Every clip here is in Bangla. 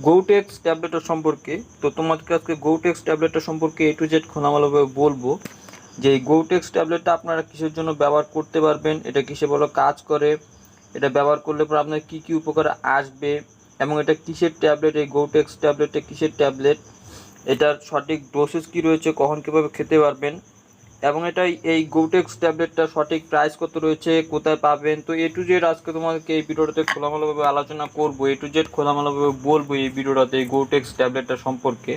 গৌটেক্স ট্যাবলেটের সম্পর্কে। তো তোমাদেরকে আজকে গৌটেক্স ট্যাবলেটটা সম্পর্কে A to Z খোলামেলাভাবে বলবো যে এই গৌটেক্স ট্যাবলেটটা আপনারা কিসের জন্য ব্যবহার করতে পারবেন, এটা কিসে ভালো কাজ করে, এটা ব্যবহার করলে পর আপনার কী কী উপকার আসবে, এবং এটা কিসের ট্যাবলেট, এই গৌটেক্স ট্যাবলেটটা কিসের ট্যাবলেট, এটার সঠিক ডোসেজ কী রয়েছে, কখন কীভাবে খেতে পারবেন, এবং এটাই এই গৌটেক্স ট্যাবলেটটার সঠিক প্রাইস কত রয়েছে, কোথায় পাবেন। তো A to Z আজকে তোমাদেরকে এই ভিডিওটাতে খোলামেলাভাবে আলোচনা করবো, A to Z খোলামেলাভাবে বলবো এই ভিডিওটাতে এই গৌটেক্স ট্যাবলেটটা সম্পর্কে।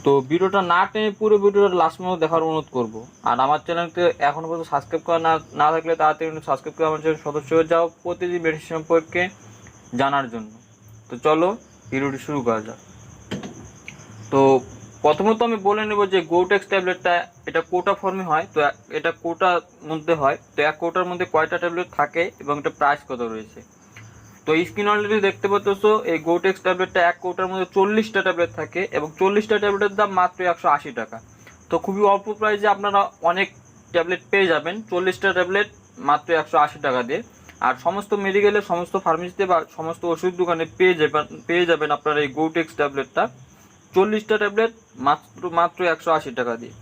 তো ভিডিওটা না টেনে পুরো ভিডিওটা লাস্ট পর্যন্ত দেখার অনুরোধ করবো। আর আমার চ্যানেলকে এখনও পর্যন্ত সাবস্ক্রাইব করা না থাকলে তাড়াতাড়ি সাবস্ক্রাইব করে আমার চ্যানেল সদস্য হয়ে যাও প্রতিদিন মেডিসিন সম্পর্কে জানার জন্য। তো চলো ভিডিওটি শুরু করা যাক। তো প্রথমত আমি বলে নেব যে গৌটেক্স ট্যাবলেটটা এটা কোটা ফর্মে হয়। তো এটা কোটার মধ্যে হয়। তো এক কোটার মধ্যে কয়টা ট্যাবলেট থাকে এবং এটা প্রাইস কত রয়েছে। তো স্ক্রিন অলরেডি দেখতে পাচ্ছ এই গৌটেক্স ট্যাবলেটটা এক কোটার মধ্যে 40টা ট্যাবলেট থাকে এবং 40টা ট্যাবলেটের দাম মাত্র 180 টাকা। তো খুবই অল্প প্রাইসে আপনারা অনেক ট্যাবলেট পেয়ে যাবেন, 40টা ট্যাবলেট মাত্র 180 টাকা দিয়ে। আর সমস্ত মেডিকেলে, সমস্ত ফার্মেসিতে বা সমস্ত ওষুধ দোকানে পেয়ে যাবেন আপনারা এই গৌটেক্স ট্যাবলেটটা 40টা ট্যাবলেট মাত্র 180 টাকা দিয়ে।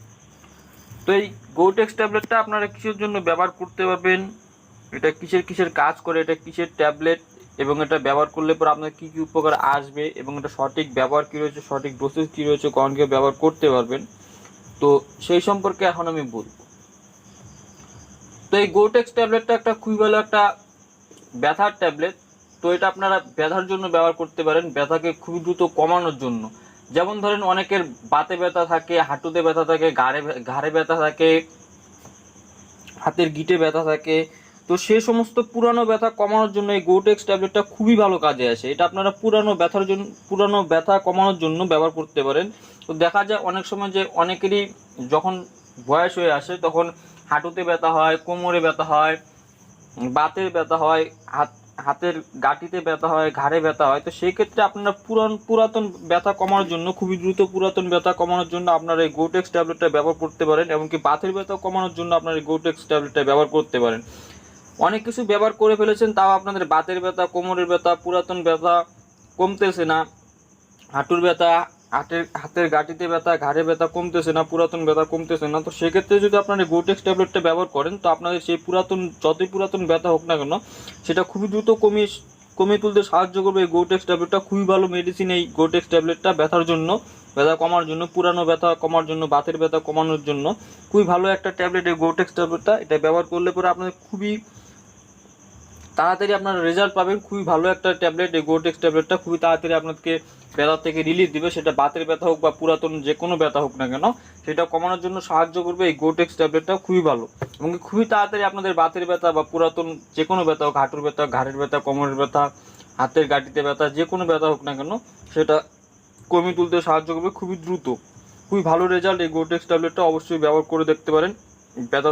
তো এই গৌটেক্স ট্যাবলেটটা আপনারা কিসের জন্য ব্যবহার করতে পারবেন, এটা কিসের কাজ করে, এটা কিসের ট্যাবলেট, এবং এটা ব্যবহার করলে পর আপনার কী কী উপকার আসবে, এবং এটা সঠিক ব্যবহার কী রয়েছে, সঠিক ডোসেজ কী রয়েছে, কখন কী ব্যবহার করতে পারবেন, তো সেই সম্পর্কে এখন আমি বলবো। তো এই গৌটেক্স ট্যাবলেটটা একটা খুবই ভালো একটা ব্যথার ট্যাবলেট। তো এটা আপনারা ব্যথার জন্য ব্যবহার করতে পারেন, ব্যথাকে খুবই দ্রুত কমানোর জন্য। যেমন ধরেন অনেকের বাতে ব্যথা থাকে, হাঁটুতে ব্যথা থাকে, ঘাড়ে ব্যথা থাকে, হাতের গিঁটে ব্যথা থাকে। তো সে সমস্ত পুরানো ব্যথা কমানোর জন্য এই গৌটেক্স ট্যাবলেটটা খুবই ভালো কাজে আসে। এটা আপনারা পুরানো ব্যথা কমানোর জন্য ব্যবহার করতে পারেন। তো দেখা যায় অনেক সময় যে অনেকেরই যখন বয়স হয়ে আসে তখন হাঁটুতে ব্যথা হয়, কোমরে ব্যথা হয়, বাতের ব্যথা হয়, হাতের গাঁটিতে ব্যথা হয়, ঘাড়ে ব্যথা হয়। তো সেই ক্ষেত্রে আপনারা পুরাতন ব্যথা কমানোর জন্য, খুবই দ্রুত পুরাতন ব্যথা কমানোর জন্য আপনারা এই গৌটেক্স ট্যাবলেটটা ব্যবহার করতে পারেন। এমনকি বাতের ব্যথা কমানোর জন্য আপনারা এই গৌটেক্স ট্যাবলেটটা ব্যবহার করতে পারেন। অনেক কিছু ব্যবহার করে ফেলেছেন, তাও আপনাদের বাতের ব্যথা, কোমরের ব্যথা, পুরাতন ব্যথা কমতেছে না, হাঁটুর ব্যথা, হাতের গাঁটিতে ব্যথা, ঘাড়ে ব্যথা কমতেছে না, পুরাতন ব্যথা কমতেছে না। তো সেক্ষেত্রে যদি আপনারা গৌটেক্স ট্যাবলেটটা ব্যবহার করেন তো আপনাদের সেই যতই পুরাতন ব্যথা হোক না কেন সেটা খুবই দ্রুত কমিয়ে তুলতে সাহায্য করবে এই গৌটেক্স ট্যাবলেটটা। খুবই ভালো মেডিসিন এই গৌটেক্স ট্যাবলেটটা ব্যথার জন্য, ব্যথা কমার জন্য, পুরানো ব্যথা কমার জন্য, বাতের ব্যথা কমানোর জন্য খুবই ভালো একটা ট্যাবলেট এই গৌটেক্স ট্যাবলেটটা। এটা ব্যবহার করলে পরে আপনাদের খুবই তাড়াতাড়ি আপনারা রেজাল্ট পাবেন। খুবই ভালো একটা ট্যাবলেট এই গৌটেক্স ট্যাবলেটটা, খুবই তাড়াতাড়ি আপনাদেরকে ব্যথা থেকে রিলিফ দিবে। সেটা বাতের ব্যথা হোক বা পুরাতন যে কোনো ব্যথা হোক না কেন সেটা কমানোর জন্য সাহায্য করবে এই গৌটেক্স ট্যাবলেটটা। খুবই ভালো এবং খুবই তাড়াতাড়ি আপনাদের বাতের ব্যথা বা পুরাতন যে কোনো ব্যথা হোক, হাঁটুর ব্যথা, ঘাড়ের ব্যথা, কোমরের ব্যথা, হাতের গাঁটিতে ব্যথা, যে কোনো ব্যথা হোক না কেন সেটা কমিয়ে তুলতে সাহায্য করবে খুবই দ্রুত। খুবই ভালো রেজাল্ট এই গৌটেক্স ট্যাবলেটটা, অবশ্যই ব্যবহার করে দেখতে পারেন। ব্যথা